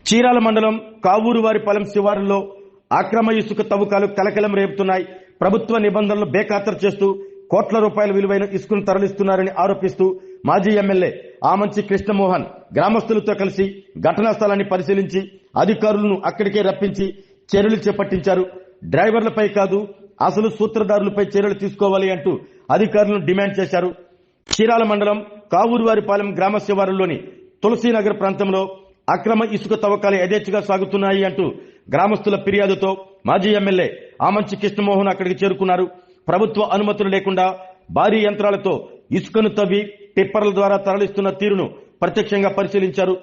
చీరాల మండలం కావూరువారిపాలెం శివారులో అక్రమ ఇసుక తవ్వకాలు కలకలం రేపుతున్నాయి. ప్రభుత్వ నిబంధనలు బేఖాతరు చేస్తూ కోట్ల రూపాయల విలువైన ఇసుకను తరలిస్తున్నారని ఆరోపిస్తూ మాజీ ఎమ్మెల్యే ఆమంచి కృష్ణమోహన్ గ్రామస్తులతో కలిసి ఘటనా స్థలాన్ని పరిశీలించి అధికారులను అక్కడికే రప్పించి చర్యలు చేపట్టించారు. డ్రైవర్లపై కాదు, అసలు సూత్రధారులపై చర్యలు తీసుకోవాలి అంటూ అధికారులను డిమాండ్ చేశారు. చీరాల మండలం కావూరువారిపాలెం గ్రామ శివారులోని తులసీనగర్ ప్రాంతంలో అక్రమ ఇసుక తవ్వకాలు యథేచ్ఛగా సాగుతున్నాయి అంటూ గ్రామస్తుల ఫిర్యాదుతో మాజీ ఎమ్మెల్యే ఆమంచి కృష్ణమోహన్ అక్కడికి చేరుకున్నారు. ప్రభుత్వ అనుమతులు లేకుండా భారీ యంత్రాలతో ఇసుకను తవ్వి టిప్పర్ల ద్వారా తరలిస్తున్న తీరును ప్రత్యక్షంగా పరిశీలించారు.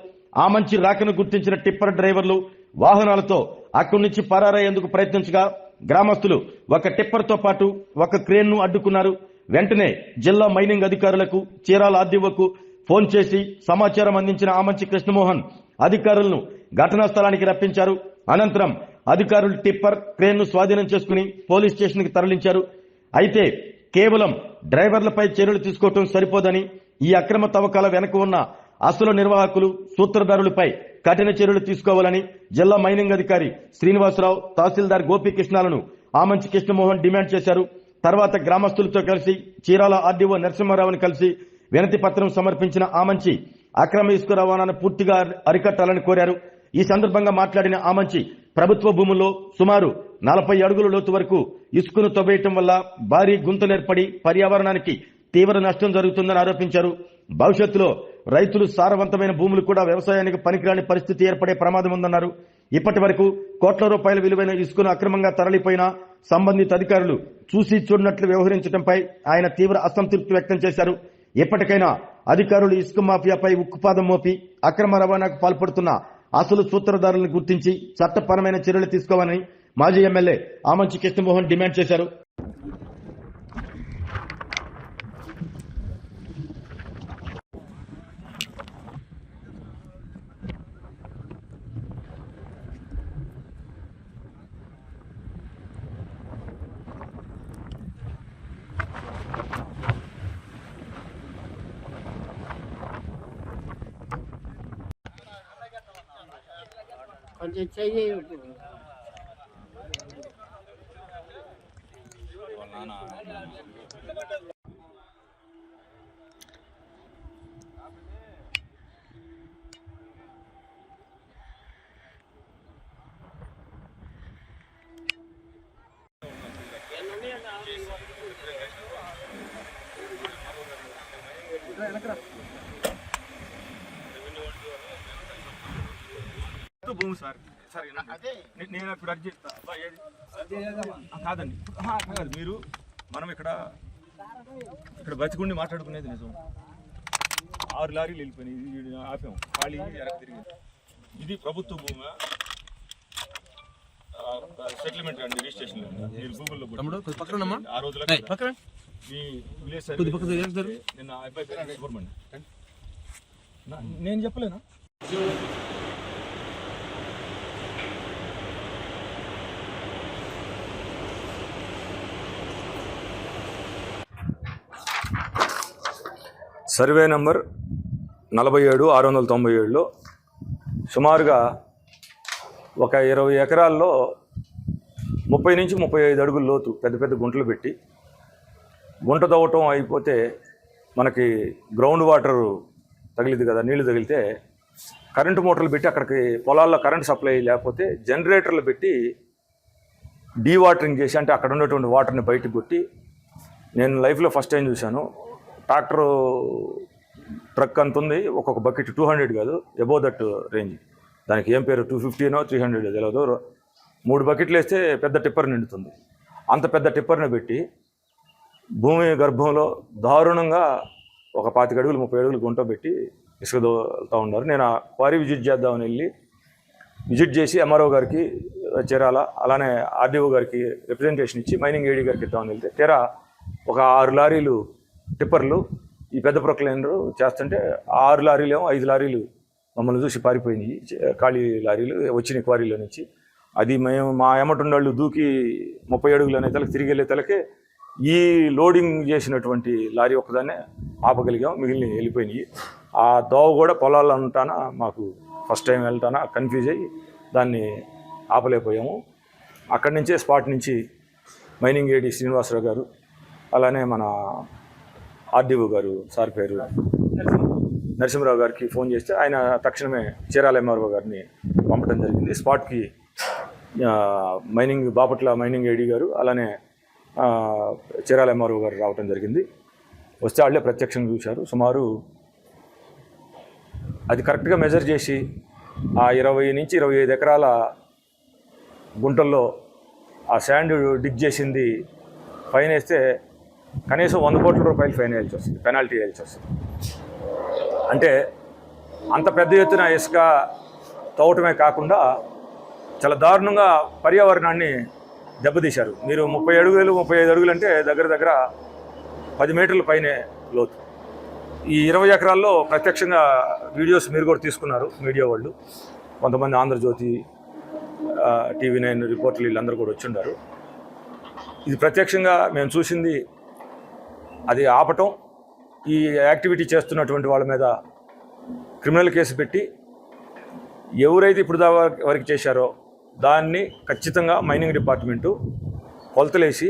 ఆమంచి రాకను గుర్తించిన టిప్పర్ డ్రైవర్లు వాహనాలతో అక్కడి నుంచి పరారయ్యేందుకు ప్రయత్నించగా గ్రామస్తులు ఒక టిప్పర్తో పాటు ఒక క్రేన్ను అడ్డుకున్నారు. వెంటనే జిల్లా మైనింగ్ అధికారులకు, చీరాల ఆర్డీఓకు ఫోన్ చేసి సమాచారం అందించిన ఆమంచి కృష్ణమోహన్ అధికారులను ఘటనా స్థలానికి రప్పించారు. అనంతరం అధికారులు టిప్పర్, క్రేన్ను స్వాధీనం చేసుకుని పోలీస్ స్టేషన్కి తరలించారు. అయితే కేవలం డ్రైవర్లపై చర్యలు తీసుకోవటం సరిపోదని, ఈ అక్రమ తవ్వకాల వెనుక ఉన్న అసలు నిర్వాహకులు, సూత్రధారులపై కఠిన చర్యలు తీసుకోవాలని జిల్లా మైనింగ్ అధికారి శ్రీనివాసరావు, తహసీల్దార్ గోపీకృష్ణాలను ఆమంచి కృష్ణమోహన్ డిమాండ్ చేశారు. తర్వాత గ్రామస్తులతో కలిసి చీరాల ఆర్డీఓ నరసింహారావుని కలిసి వినతి పత్రం సమర్పించిన ఆమంచి అక్రమ ఇసుక రవాణాను పూర్తిగా అరికట్టాలని కోరారు. ఈ సందర్భంగా మాట్లాడిన ఆమంచి ప్రభుత్వ భూముల్లో సుమారు 40 అడుగుల లోతు వరకు ఇసుకను తవ్వేయటం వల్ల భారీ గుంతలేర్పడి పర్యావరణానికి తీవ్ర నష్టం జరుగుతుందని ఆరోపించారు. భవిష్యత్తులో రైతులు సారవంతమైన భూములు కూడా వ్యవసాయానికి పనికిరాని పరిస్థితి ఏర్పడే ప్రమాదం ఉందన్నారు. ఇప్పటి వరకు కోట్ల రూపాయల విలువైన ఇసుకను అక్రమంగా తరలిపోయినా సంబంధిత అధికారులు చూసి చూడనట్లు వ్యవహరించడంపై ఆయన తీవ్ర అసంతృప్తి వ్యక్తం చేశారు. ఎప్పటికైనా అధికారులు ఇసుక మాఫియాపై ఉక్కుపాదం మోపి అక్రమ రవాణాకు పాల్పడుతున్న అసలు సూత్రధారులను గుర్తించి చట్టపరమైన చర్యలు తీసుకోవాలని మాజీ ఎమ్మెల్యే ఆమంచి కృష్ణమోహన్ డిమాండ్ చేశారు. కొంచెం చెయ్యి భూమి సార్ నేను ఇప్పుడు అర్జీ కాదండి కాదు, మీరు మనం ఇక్కడ బతికుండి మాట్లాడుకునేది నిజం. 6 లారీలు వెళ్ళిపోయినాయి, ఆపాము, ఖాళీ వెనక్కి తిరిగి. ఇది ప్రభుత్వ భూమి, సెటిల్మెంట్ అండి, రిజిస్ట్రేషన్. మీరు గూగుల్లో ఆ రోజుల మీ విలేజ్ నిన్న అబ్బాయి పేరు సుబ్రహ్మణ్యం. నేను చెప్పలేనా? సర్వే నంబర్ 47/697లో సుమారుగా ఒక 20 ఎకరాల్లో 30 నుంచి 35 అడుగుల లోతు పెద్ద పెద్ద గుంటలు పెట్టి, గుంట తవ్వటం అయిపోతే మనకి గ్రౌండ్ వాటర్ తగిలింది కదా, నీళ్లు తగిలితే కరెంటు మోటార్లు పెట్టి అక్కడికి పొలాల్లో కరెంట్ సప్లై లేకపోతే జనరేటర్లు పెట్టి డీవాటరింగ్ చేసి, అంటే అక్కడ ఉన్నటువంటి వాటర్ని బయటకు కొట్టి, నేను లైఫ్లో ఫస్ట్ టైం చూశాను. ట్రాక్టరు ట్రక్ అంత ఉంది, ఒక్కొక్క బకెట్ 200 కాదు, అబోవ్ దట్ రేంజ్. దానికి ఏం పేరు 250నో 300 తెలియదు. 3 బకెట్లు వేస్తే పెద్ద టిప్పర్ నిండుతుంది. అంత పెద్ద టిప్పర్ని పెట్టి భూమి గర్భంలో దారుణంగా ఒక 25 అడుగులు 30 అడుగులు గుంట పెట్టి ఇసుక దోలుతూ ఉన్నారు. నేను ఆ క్వారీ విజిట్ చేద్దామని వెళ్ళి విజిట్ చేసి ఎంఆర్ఓ గారికి చీరాల, అలానే ఆర్డీఓ గారికి రిప్రజెంటేషన్ ఇచ్చి మైనింగ్ ఏడీ గారికి ఇద్దామని వెళ్తే తీరా ఒక 6 లారీలు టిప్పర్లు ఈ పెద్ద ప్రొక్లైనరు చేస్తుంటే 6 లారీలు ఏమో 5 లారీలు మమ్మల్ని చూసి పారిపోయినాయి. ఖాళీ లారీలు వచ్చినాయి క్వారీలో నుంచి. అది మేము మా ఎమ్మటుండాళ్ళు దూకి 30 అడుగులు అనే తలకి తిరిగి వెళ్ళే తలకే ఈ లోడింగ్ చేసినటువంటి లారీ ఒక్కదాన్నే ఆపగలిగాం, మిగిలిన వెళ్ళిపోయినాయి. ఆ దోవ కూడా పొలాల్లో ఉంటానా మాకు ఫస్ట్ టైం వెళ్తానా కన్ఫ్యూజ్ అయ్యి దాన్ని ఆపలేకపోయాము. అక్కడి నుంచే స్పాట్ నుంచి మైనింగ్ ఏడి శ్రీనివాసరావు గారు, అలానే మన ఆర్డీఓ గారు సార్ పేరు నరసింహరావు గారికి ఫోన్ చేస్తే ఆయన తక్షణమే చీరాల ఎంఆర్ఓ గారిని పంపడం జరిగింది. స్పాట్కి బాపట్ల మైనింగ్ ఏడీ గారు, అలానే చీరాల ఎంఆర్ఓ గారు రావడం జరిగింది. వస్తే వాళ్ళే ప్రత్యక్షంగా చూశారు. సుమారు అది కరెక్ట్గా మెజర్ చేసి ఆ 20 నుంచి 25 ఎకరాల గుంటల్లో ఆ శాండ్ డిగ్ చేసింది ఫైన్ వేస్తే కనీసం 100 కోట్ల రూపాయలు ఫైన్ వేయాల్సి వస్తుంది, పెనాల్టీ వేయాల్సి వస్తుంది. అంటే అంత పెద్ద ఎత్తున ఇసుక తవ్వటమే కాకుండా చాలా దారుణంగా పర్యావరణాన్ని దెబ్బతీశారు. మీరు 30 అడుగులు 35 అడుగులు అంటే దగ్గర దగ్గర 10 మీటర్ల పైనే లోతు. ఈ 20 ఎకరాల్లో ప్రత్యక్షంగా వీడియోస్ మీరు కూడా తీసుకున్నారు, మీడియా వాళ్ళు, కొంతమంది ఆంధ్రజ్యోతి, TV9 రిపోర్టర్లు వీళ్ళందరూ కూడా వచ్చి ఉన్నారు. ఇది ప్రత్యక్షంగా మేము చూసింది. అది ఆపటం, ఈ యాక్టివిటీ చేస్తున్నటువంటి వాళ్ళ మీద క్రిమినల్ కేసు పెట్టి ఎవరైతే ఇప్పుడు వరకు చేశారో దాన్ని ఖచ్చితంగా మైనింగ్ డిపార్ట్మెంటు కొలతలేసి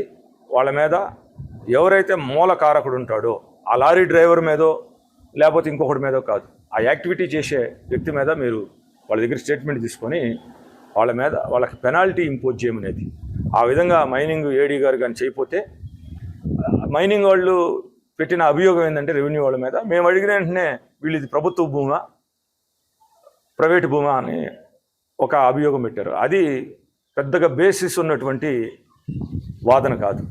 వాళ్ళ మీద ఎవరైతే మూల కారకుడు ఉంటాడో ఆ లారీ డ్రైవర్ మీదో లేకపోతే ఇంకొకటి మీదో కాదు, ఆ యాక్టివిటీ చేసే వ్యక్తి మీద మీరు వాళ్ళ దగ్గర స్టేట్మెంట్ తీసుకొని వాళ్ళకి పెనాల్టీ ఇంపోజ్ చేయమనేది. ఆ విధంగా మైనింగ్ ఏడీ గారు కానీ చేయకపోతే మైనింగ్ వాళ్ళు పెట్టిన అభియోగం ఏంటంటే రెవెన్యూ వాళ్ళ మీద మేము అడిగిన వెంటనే వీళ్ళు ఇది ప్రభుత్వ భూమా ప్రైవేటు భూమా అని ఒక అభియోగం పెట్టారు. అది పెద్దగా బేసిస్ ఉన్నటువంటి వాదన కాదు.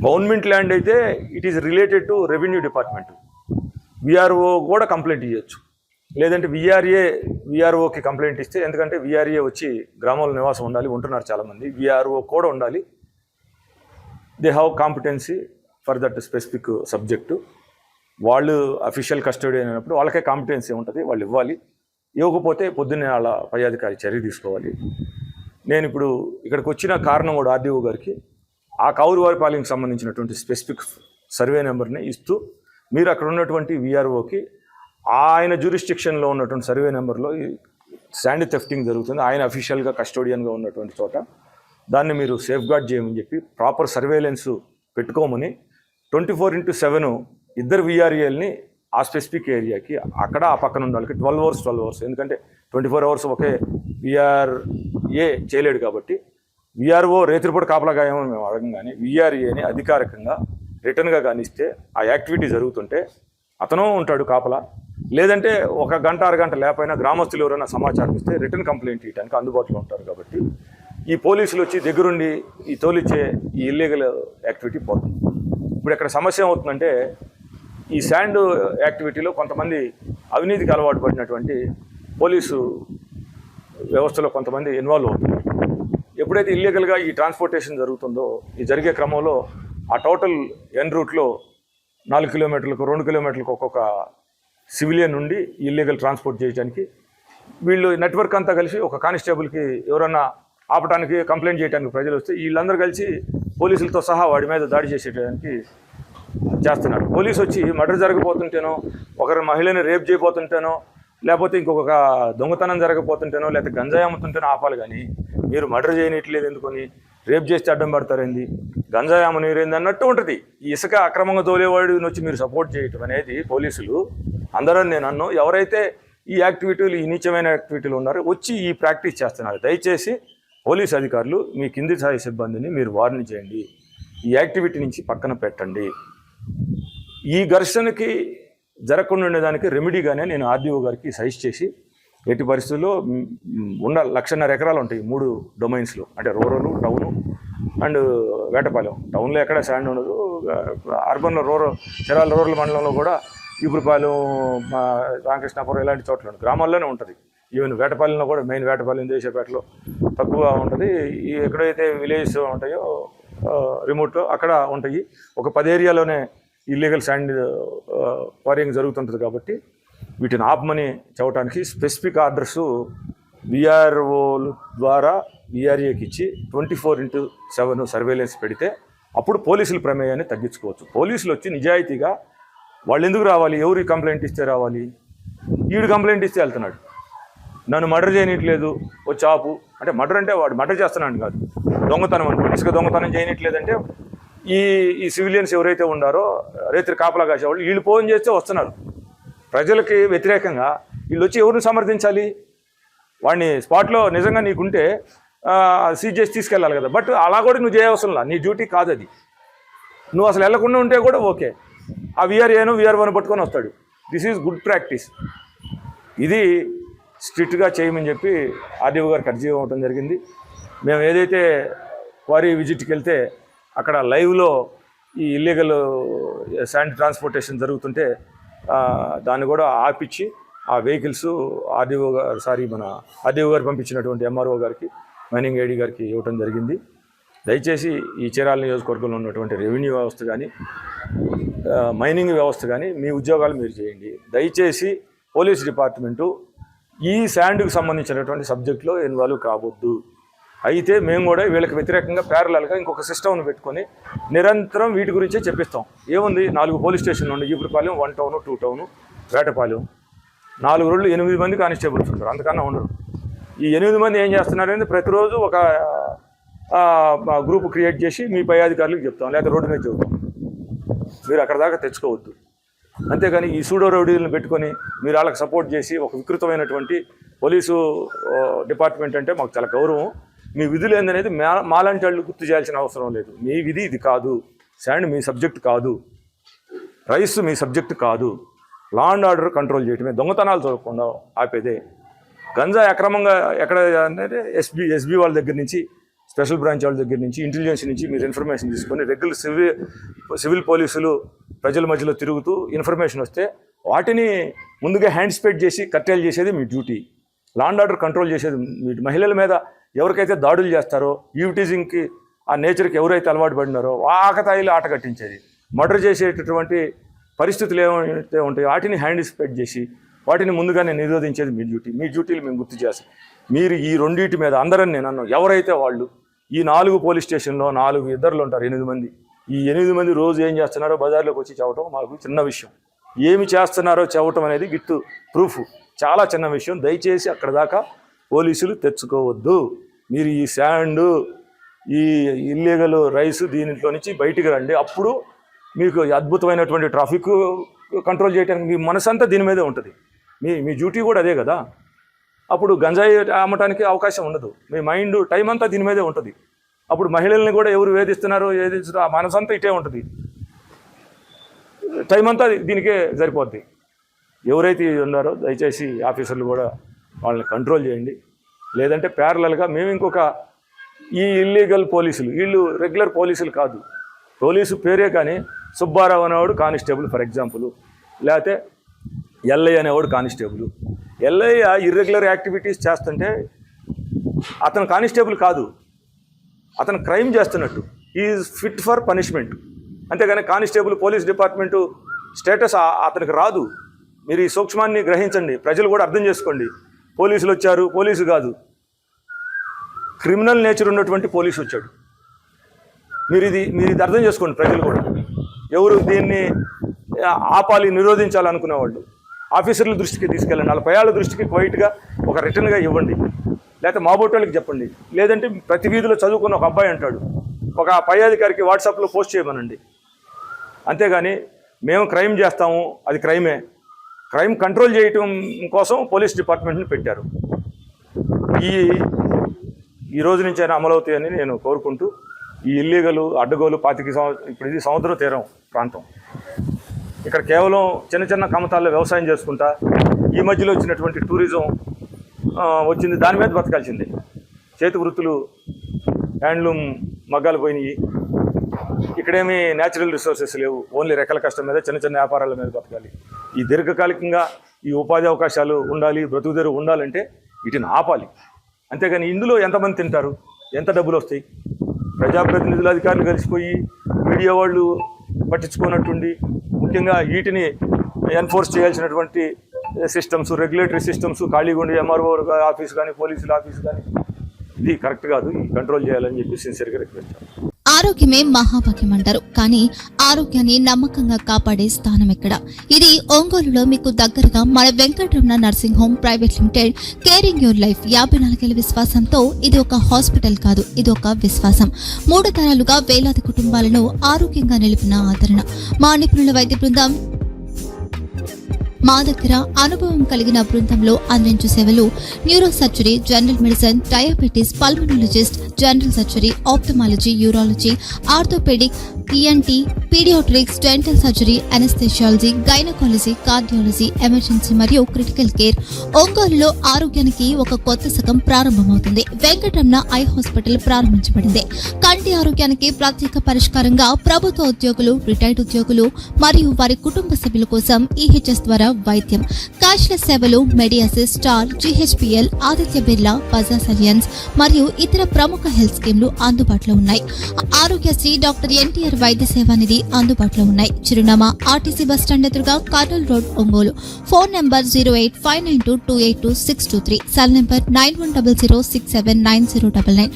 గవర్నమెంట్ ల్యాండ్ అయితే it is related to revenue department. VRO కూడా కంప్లైంట్ ఇవ్వచ్చు, లేదంటే విఆర్ఓకి కంప్లైంట్ ఇస్తే, ఎందుకంటే విఆర్ఏ వచ్చి గ్రామాల్లో నివాసం ఉంటున్నారు చాలామంది, విఆర్ఓ కూడా ఉండాలి. They have competency for that specific subject. వాళ్ళు అఫీషియల్ కస్టడీ అయినప్పుడు వాళ్ళకే కాంపిటెన్సీ ఉంటుంది, వాళ్ళు ఇవ్వాలి. ఇవ్వకపోతే పొద్దున్నే వాళ్ళ పై అధికారి చర్య తీసుకోవాలి. నేను ఇప్పుడు ఇక్కడికి వచ్చిన కారణం కూడా ఆర్డీఓ గారికి ఆ కౌరువారిపాలెంకి సంబంధించినటువంటి స్పెసిఫిక్ సర్వే నెంబర్ని ఇస్తూ మీరు అక్కడ ఉన్నటువంటి విఆర్ఓకి ఆయన జ్యూరిస్డిక్షన్లో ఉన్నటువంటి సర్వే నెంబర్లో శాండ్ థెఫ్టింగ్ జరుగుతుంది, ఆయన అఫీషియల్గా కస్టోడియన్గా ఉన్నటువంటి చోట దాన్ని మీరు సేఫ్ గార్డ్ చేయమని చెప్పి ప్రాపర్ సర్వేలెన్స్ పెట్టుకోమని 24/7 ఇద్దరు విఆర్ఏల్ని ఆ స్పెసిఫిక్ ఏరియాకి అక్కడ ఆ పక్కన ఉన్న వాళ్ళకి 12 అవర్స్, ఎందుకంటే 24 అవర్స్ ఒకే విఆర్ఏ చేయలేడు కాబట్టి విఆర్ఓ రేత్రిపూట కాపలా గాయమని మేము అడగం, కానీ విఆర్ఏని అధికారికంగా రిటర్న్గా కానిస్తే ఆ యాక్టివిటీ జరుగుతుంటే అతను ఉంటాడు కాపలా, లేదంటే 1 గంట 6 గంట లేకపోయినా గ్రామస్తులు ఎవరైనా సమాచారం ఇస్తే రిటర్న్ కంప్లైంట్ ఇవ్వడానికి అందుబాటులో ఉంటారు. కాబట్టి ఈ పోలీసులు వచ్చి దగ్గరుండి ఈ తోలిచ్చే ఈ ఇల్లీగల్ యాక్టివిటీ పోతుంది. ఇప్పుడు ఇక్కడ సమస్య ఏమవుతుందంటే ఈ శాండ్ యాక్టివిటీలో కొంతమంది అవినీతికి అలవాటు పడినటువంటి పోలీసు వ్యవస్థలో కొంతమంది ఇన్వాల్వ్ అవుతున్నారు. ఎప్పుడైతే ఇల్లీగల్గా ఈ ట్రాన్స్పోర్టేషన్ జరుగుతుందో, ఈ జరిగే క్రమంలో ఆ టోటల్ ఎన్ రూట్లో 4 కిలోమీటర్లకు 2 కిలోమీటర్లకు ఒక్కొక్క సివిలియన్ నుండి ఇల్లీగల్ ట్రాన్స్పోర్ట్ చేయడానికి వీళ్ళు నెట్వర్క్ అంతా కలిసి ఒక కానిస్టేబుల్కి ఎవరన్నా ఆపడానికి కంప్లైంట్ చేయడానికి ప్రజలు వస్తే వీళ్ళందరూ కలిసి పోలీసులతో సహా వాడి మీద దాడి చేసేయడానికి చేస్తున్నారు. పోలీసు వచ్చి మర్డర్ జరగబోతుంటేనో, ఒకరి మహిళని రేప్ చేయబోతుంటేనో, లేకపోతే ఇంకొక దొంగతనం జరగబోతుంటేనో, లేకపోతే గంజాయి అమ్ముతుంటేనో ఆపాలి. కానీ మీరు మర్డర్ చేయనట్లేదు ఎందుకని, రేప్ చేస్తే అడ్డం పడతారేంది, గంజాయి అమ్మనీరేంది అన్నట్టు ఉంటుంది. ఈ ఇసుక అక్రమంగా తోలేవాడిని వచ్చి మీరు సపోర్ట్ చేయటం అనేది పోలీసులు అందరూ నేను అన్ను ఎవరైతే ఈ యాక్టివిటీలు ఈ నీచమైన యాక్టివిటీలు ఉన్నారో వచ్చి ఈ ప్రాక్టీస్ చేస్తున్నారు. దయచేసి పోలీసు అధికారులు మీ కింది స్థాయి సిబ్బందిని మీరు వార్న్ చేయండి, ఈ యాక్టివిటీ నుంచి పక్కన పెట్టండి. ఈ ఘర్షణకి జరగకుండా ఉండేదానికి రెమెడీగానే నేను ఆర్డీఓ గారికి సజెస్ట్ చేసి ఎట్టి పరిస్థితుల్లో ఉన్న 1.5 ఎకరాలు ఉంటాయి 3 డొమైన్స్లో, అంటే రూరల్, టౌను అండ్ వేటపాలెం. టౌన్లో ఎక్కడ శాండ్ ఉండదు, అర్బన్లో చీరాల రూరల్ మండలంలో కూడా ఈపురపాలెం, రామకృష్ణాపురం ఇలాంటి చోట్ల ఉంటుంది, గ్రామాల్లోనే ఉంటుంది. ఈవెన్ వేటపాలెంలో కూడా మెయిన్ వేటపాలెం దేశపేటలో తక్కువ ఉంటుంది. ఈ ఎక్కడైతే విలేజెస్ ఉంటాయో రిమోట్లో అక్కడ ఉంటాయి. ఒక 10 ఏరియాలోనే ఇల్లీగల్ శాండ్ క్వారింగ్ జరుగుతుంటుంది. కాబట్టి వీటిని ఆపమని చెప్పడానికి స్పెసిఫిక్ ఆర్డర్సు విఆర్ఓల ద్వారా విఆర్ఏకి ఇచ్చి 24/7 సర్వేలెన్స్ పెడితే అప్పుడు పోలీసుల ప్రమేయాన్ని తగ్గించుకోవచ్చు. పోలీసులు వచ్చి నిజాయితీగా వాళ్ళు ఎందుకు రావాలి, ఎవరు కంప్లైంట్ ఇస్తే రావాలి, ఈడు కంప్లైంట్ ఇస్తే వెళ్తున్నాడు. నన్ను మర్డర్ చేయనట్లేదు ఓ చాపు అంటే మర్డర్ అంటే వాడు మర్డర్ చేస్తున్నాడు కాదు, దొంగతనం అనుకోండి. ఇసుక దొంగతనం చేయనట్లేదంటే ఈ సివిలియన్స్ ఎవరైతే ఉన్నారో రైతులు కాపలా కాసేవాళ్ళు వీళ్ళు ఫోన్ చేస్తే వస్తున్నారు. ప్రజలకి వ్యతిరేకంగా వీళ్ళు వచ్చి ఎవరిని సమర్థించాలి? వాడిని స్పాట్లో నిజంగా నీకుంటే సీజ్ చేసి తీసుకెళ్ళాలి కదా. బట్ అలా కూడా నువ్వు చేయవసరంలా, నీ డ్యూటీ కాదు అది. నువ్వు అసలు వెళ్లకుండా ఉంటే కూడా ఓకే, ఆ వీఆర్1 పట్టుకొని వస్తాడు. This is good practice. ఇది స్ట్రిక్ట్గా చేయమని చెప్పి ఆర్డీఓ గారికి అర్జీ ఇవ్వడం జరిగింది. మేము ఏదైతే క్వారీ విజిట్కి వెళ్తే అక్కడ లైవ్లో ఈ ఇల్లీగల్ శాండ్ ట్రాన్స్పోర్టేషన్ జరుగుతుంటే దాన్ని కూడా ఆపిచ్చి ఆ వెహికల్స్ ఆర్డీఓ గారు పంపించినటువంటి ఎంఆర్ఓ గారికి, మైనింగ్ ఐడి గారికి ఇవ్వటం జరిగింది. దయచేసి ఈ చీరాల నియోజకవర్గంలో ఉన్నటువంటి రెవెన్యూ వ్యవస్థ కానీ మైనింగ్ వ్యవస్థ కానీ మీ ఉద్యోగాలు మీరు చేయండి. దయచేసి పోలీస్ డిపార్ట్మెంటు ఈ శాండ్కి సంబంధించినటువంటి సబ్జెక్టులో ఇన్వాల్వ్ కావద్దు. అయితే మేము కూడా వీళ్ళకి వ్యతిరేకంగా ప్యారలల్గా ఇంకొక సిస్టమ్ను పెట్టుకొని నిరంతరం వీటి గురించే చెప్పిస్తాం. ఏముంది, 4 పోలీస్ స్టేషన్లు ఉన్నాయి. Epurupalem, 1 town, 2 town, Vetapalem. 4 రోజులు 8 మంది కానిస్టేబుల్స్ ఉంటారు, అంతకన్నా ఉండరు. ఈ 8 మంది ఏం చేస్తున్నారంటే ప్రతిరోజు ఒక గ్రూప్ క్రియేట్ చేసి మీ పై అధికారులకు చెప్తాం, లేదా రోడ్డు మీద చెబుతాం. మీరు అక్కడ దాకా తెచ్చుకోవద్దు. అంతేగాని ఈ సూడో రౌడీలను పెట్టుకొని మీరు వాళ్ళకి సపోర్ట్ చేసి ఒక వికృతమైనటువంటి పోలీసు డిపార్ట్మెంట్ అంటే మాకు చాలా గౌరవం. మీ విధులు ఏందనేది మాలాంటి వాళ్ళు గుర్తు చేయాల్సిన అవసరం లేదు. మీ విధి ఇది కాదు, శాండ్ మీ సబ్జెక్ట్ కాదు, రైస్ మీ సబ్జెక్ట్ కాదు. లా అండ్ ఆర్డర్ కంట్రోల్ చేయటమే, దొంగతనాలు చూడకుండా ఆపేదే. గంజా అక్రమంగా ఎక్కడ అంటే ఎస్బీ వాళ్ళ దగ్గర నుంచి, స్పెషల్ బ్రాంచ్ వాళ్ళ దగ్గర నుంచి, ఇంటెలిజెన్స్ నుంచి మీరు ఇన్ఫర్మేషన్ తీసుకొని రెగ్యులర్ సివిల్ పోలీసులు ప్రజల మధ్యలో తిరుగుతూ ఇన్ఫర్మేషన్ వస్తే వాటిని ముందుగా హ్యాండ్ స్ప్రెడ్ చేసి కట్టేలు చేసేది మీ duty. Law and order control చేసేది మీ మహిళల మీద ఎవరికైతే దాడులు చేస్తారో, ఈవ్టీజింగ్కి ఆ నేచర్కి ఎవరైతే అలవాటు పడినారో ఆకతాయిలు ఆట కట్టించేది, మర్డర్ చేసేటటువంటి పరిస్థితులు ఏమైతే ఉంటాయో వాటిని హ్యాండ్ స్ప్రెడ్ చేసి వాటిని ముందుగానే నిరోధించేది మీ డ్యూటీ. మీ డ్యూటీలు మేము గుర్తు చేస్తాం. మీరు ఈ రెండింటి మీద అందరని నేను అన్నాను, ఎవరైతే వాళ్ళు ఈ 4 పోలీస్ స్టేషన్లో 4 ఇద్దరులు ఉంటారు, 8 మంది. ఈ 8 మంది రోజు ఏం చేస్తున్నారో బజార్లోకి వచ్చి చెప్పడం మాకు చిన్న విషయం. ఏమి చేస్తున్నారో చెప్పటం అనేది విత్ ప్రూఫ్ చాలా చిన్న విషయం. దయచేసి అక్కడ దాకా పోలీసులు తెచ్చుకోవద్దు. మీరు ఈ శాండ్, ఈ ఇల్లీగల్ రైస్ దీనిలో నుంచి బయటికి రండి. అప్పుడు మీకు అద్భుతమైనటువంటి ట్రాఫిక్ కంట్రోల్ చేయడానికి మీ మనసంతా దీని మీదే ఉంటుంది. మీ డ్యూటీ కూడా అదే కదా. అప్పుడు గంజాయి అమ్మటానికి అవకాశం ఉండదు. మీ మైండ్ టైం అంతా దీని మీదే ఉంటుంది. అప్పుడు మహిళల్ని కూడా ఎవరు వేధిస్తున్నారో ఆ మనసంతా ఇటే ఉంటుంది. టైం అంతా దీనికే సరిపోద్ది. ఎవరైతే ఉన్నారో దయచేసి ఆఫీసర్లు కూడా వాళ్ళని కంట్రోల్ చేయండి. లేదంటే ప్యారలల్గా మేము ఇంకొక ఈ ఇల్లీగల్ పోలీసులు, వీళ్ళు రెగ్యులర్ పోలీసులు కాదు, పోలీసు పేరే కానీ సుబ్బారావు అనేవాడు కానిస్టేబుల్ ఫర్ ఎగ్జాంపుల్, లేకపోతే ఎల్ఐ అనేవాడు కానిస్టేబుల్. ఎల్ఐ ఇర్రెగ్యులర్ యాక్టివిటీస్ చేస్తుంటే అతను కానిస్టేబుల్ కాదు, అతను క్రైమ్ చేస్తున్నట్టు. Is fit for punishment. అంతేగాని కానిస్టేబుల్ పోలీస్ డిపార్ట్మెంటు స్టేటస్ అతనికి రాదు. మీరు ఈ సూక్ష్మాన్ని గ్రహించండి, ప్రజలు కూడా అర్థం చేసుకోండి. పోలీసులు వచ్చారు, పోలీసు కాదు, క్రిమినల్ నేచర్ ఉన్నటువంటి పోలీసు వచ్చాడు. మీరు ఇది అర్థం చేసుకోండి. ప్రజలు కూడా ఎవరు దీన్ని ఆపాలి, నిరోధించాలనుకునేవాళ్ళు ఆఫీసర్ల దృష్టికి తీసుకెళ్ళండి, వాళ్ళ పయాల దృష్టికి క్వైట్గా ఒక రిటర్న్గా ఇవ్వండి, లేకపోతే మాబోటోళ్ళకి చెప్పండి. లేదంటే ప్రతి వీధిలో చదువుకున్న ఒక అబ్బాయి అంటాడు, ఒక పై అధికారికి వాట్సాప్లో పోస్ట్ చేయమనండి. అంతేగాని మేము క్రైమ్ చేస్తాము, అది క్రైమే. క్రైమ్ కంట్రోల్ చేయటం కోసం పోలీస్ డిపార్ట్మెంట్ని పెట్టారు. ఈ రోజు నుంచి అయినా అమలవుతాయని నేను కోరుకుంటూ, ఈ ఇల్లీగలు అడ్డగోలు 25 సంవత్సరం, ఇప్పుడు ఇది సముద్ర తీరం ప్రాంతం, ఇక్కడ కేవలం చిన్న చిన్న కమతాల్లో వ్యవసాయం చేసుకుంటా ఈ మధ్యలో వచ్చినటువంటి టూరిజం వచ్చింది, దాని మీద బతకాల్సిందే. చేతి వృత్తులు, హ్యాండ్లూమ్ మగ్గాలు పోయినాయి. ఇక్కడేమీ న్యాచురల్ రిసోర్సెస్ లేవు, ఓన్లీ రెక్కల కష్టం మీద చిన్న చిన్న వ్యాపారాల మీద బతకాలి. ఈ దీర్ఘకాలికంగా ఈ ఉపాధి అవకాశాలు ఉండాలి, బ్రతుకుదెరువు ఉండాలంటే వీటిని ఆపాలి. అంతేగాని ఇందులో ఎంతమంది తింటారు, ఎంత డబ్బులు వస్తాయి? ప్రజాప్రతినిధులు, అధికారులు కలిసిపోయి మీడియా వాళ్ళు పట్టించుకున్నట్టుండి, ముఖ్యంగా వీటిని ఎన్ఫోర్స్ చేయాల్సినటువంటి సిస్టమ్స్, రెగ్యులేటరీ సిస్టమ్స్ ఖాళీగా ఉండి ఎంఆర్ఓ ఆఫీస్ కానీ పోలీసుల ఆఫీస్ కానీ ఇది కరెక్ట్ కాదు. కంట్రోల్ చేయాలని చెప్పి సిన్సియర్గా రిక్వెస్ట్. ఆరోగ్యమే మహాభాగ్యం అంటారు, కానీ ఆరోగ్యాన్ని నమ్మకంగా కాపాడే స్థానం ఎక్కడ? ఇది ఒంగోలులో మీకు దగ్గరగా మన Venkataramana nursing home private limited. Caring your life 54 విశ్వాసంతో ఇది ఒక హాస్పిటల్ కాదు, ఇది ఒక విశ్వాసం. 3 తరాలుగా వేలాది కుటుంబాలను ఆరోగ్యంగా నిలిపిన ఆదరణ. మా నిపుణుల వైద్య బృందం మా దగ్గర అనుభవం కలిగిన బృందంలో అందించే సేవలు neuro surgery, general medicine, diabetes, pulmonologist, general surgery, ophthalmology, urology, orthopaedic, ENT, paediatrics, dental surgery, anaesthesiology, gynaecology, cardiology, emergency మరియు క్రిటికల్ కేర్. ఒంగోలులో ఆరోగ్యానికి ఒక కొత్త శకం ప్రారంభమవుతుంది. వెంకటరమణ ఐ హాస్పిటల్ ప్రారంభించబడింది. కంటి ఆరోగ్యానికి ప్రత్యేక పరిష్కారంగా ప్రభుత్వ ఉద్యోగులు, రిటైర్డ్ ఉద్యోగులు మరియు వారి కుటుంబ సభ్యుల కోసం EHS ద్వారా వైద్యం, క్యాష్లెస్ సేవలు, Medi Assist, Star, GHPL, Aditya Birla, Bajaj Allianz మరియు ఇతర ప్రముఖ హెల్త్ స్కీమ్లు అందుబాటులో ఉన్నాయి. ఆరోగ్యశ్రీ, డాక్టర్ NTR వైద్య సేవా నిధి అందుబాటులో ఉన్నాయి. చిరునామా RTC బస్టాండ్ ఎదురుగా, Kurnool road, Ongole. Phone number 08592282623, cell number 9100679099.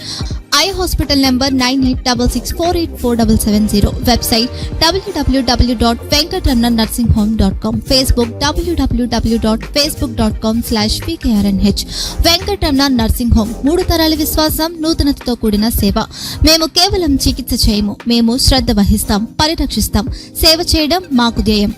Eye hospital number 9866484770. Website www.venkatramananursinghome.com. Facebook www.facebook.com/VKRNH. Venkataramana nursing home, 3 తరాల విశ్వాసం, నూతనతతో కూడిన సేవ. మేము కేవలం చికిత్స చేయము, మేము శ్రద్ధ వహిస్తాం, పరిరక్షిస్తాం. సేవ చేయడం మాకు ధ్యేయం.